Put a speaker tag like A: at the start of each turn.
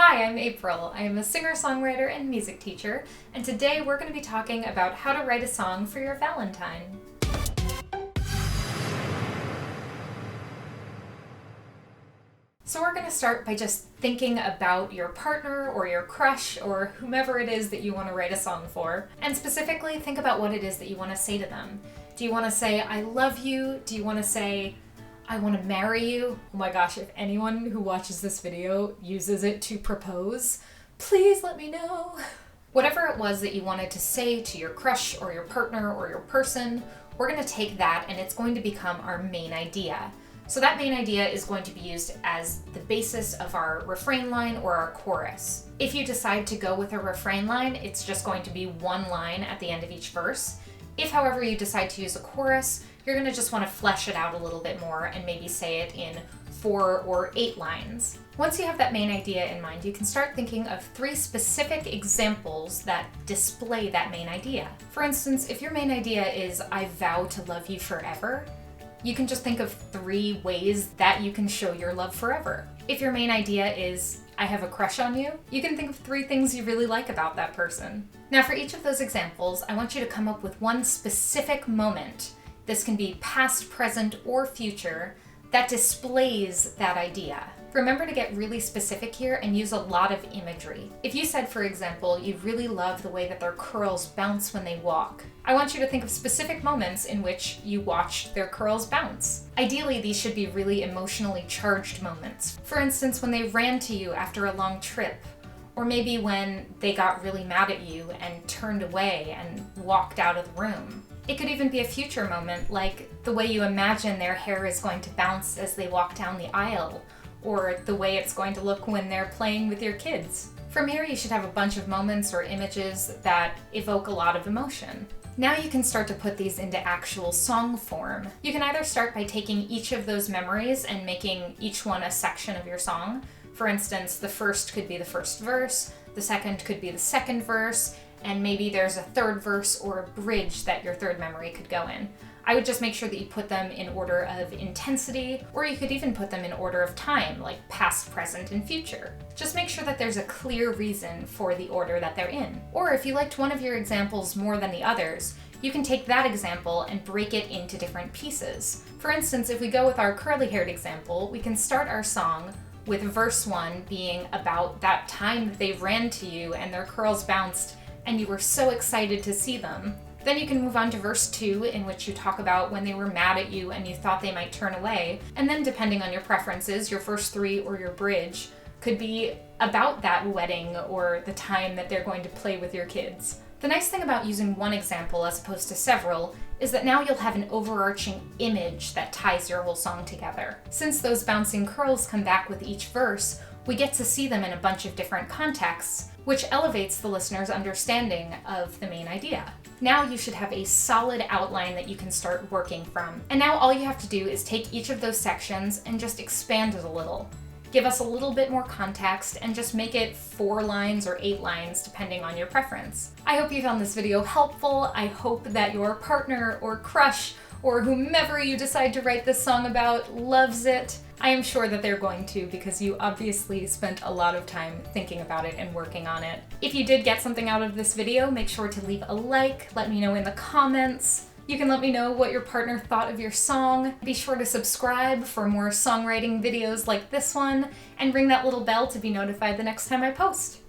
A: Hi, I'm April. I am a singer-songwriter and music teacher, and today we're going to be talking about how to write a song for your Valentine. So we're going to start by just thinking about your partner or your crush or whomever it is that you want to write a song for, and specifically think about what it is that you want to say to them. Do you want to say, I love you? Do you want to say, I want to marry you? Oh my gosh, if anyone who watches this video uses it to propose, please let me know. Whatever it was that you wanted to say to your crush or your partner or your person, we're going to take that and it's going to become our main idea. So that main idea is going to be used as the basis of our refrain line or our chorus. If you decide to go with a refrain line, it's just going to be one line at the end of each verse. If, however, you decide to use a chorus, you're going to just want to flesh it out a little bit more and maybe say it in 4 or 8 lines. Once you have that main idea in mind, you can start thinking of 3 specific examples that display that main idea. For instance, if your main idea is, I vow to love you forever, you can just think of 3 ways that you can show your love forever. If your main idea is, I have a crush on you, you can think of 3 things you really like about that person. Now for each of those examples, I want you to come up with one specific moment. This can be past, present, or future that displays that idea. Remember to get really specific here and use a lot of imagery. If you said, for example, you really love the way that their curls bounce when they walk, I want you to think of specific moments in which you watched their curls bounce. Ideally, these should be really emotionally charged moments. For instance, when they ran to you after a long trip, or maybe when they got really mad at you and turned away and walked out of the room. It could even be a future moment, like the way you imagine their hair is going to bounce as they walk down the aisle, or the way it's going to look when they're playing with your kids. From here, you should have a bunch of moments or images that evoke a lot of emotion. Now you can start to put these into actual song form. You can either start by taking each of those memories and making each one a section of your song. For instance, the first could be the first verse, the second could be the second verse, and maybe there's a third verse or a bridge that your third memory could go in. I would just make sure that you put them in order of intensity, or you could even put them in order of time, like past, present, and future. Just make sure that there's a clear reason for the order that they're in. Or if you liked one of your examples more than the others, you can take that example and break it into different pieces. For instance, if we go with our curly-haired example, we can start our song with verse 1 being about that time that they ran to you and their curls bounced and you were so excited to see them. Then you can move on to verse 2, in which you talk about when they were mad at you and you thought they might turn away. And then depending on your preferences, your verse 3 or your bridge could be about that wedding or the time that they're going to play with your kids. The nice thing about using one example as opposed to several is that now you'll have an overarching image that ties your whole song together. Since those bouncing curls come back with each verse, we get to see them in a bunch of different contexts, which elevates the listener's understanding of the main idea. Now you should have a solid outline that you can start working from. And now all you have to do is take each of those sections and just expand it a little. Give us a little bit more context and just make it 4 lines or 8 lines depending on your preference. I hope you found this video helpful. I hope that your partner or crush or whomever you decide to write this song about loves it. I am sure that they're going to because you obviously spent a lot of time thinking about it and working on it. If you did get something out of this video, make sure to leave a like, let me know in the comments. You can let me know what your partner thought of your song. Be sure to subscribe for more songwriting videos like this one, and ring that little bell to be notified the next time I post.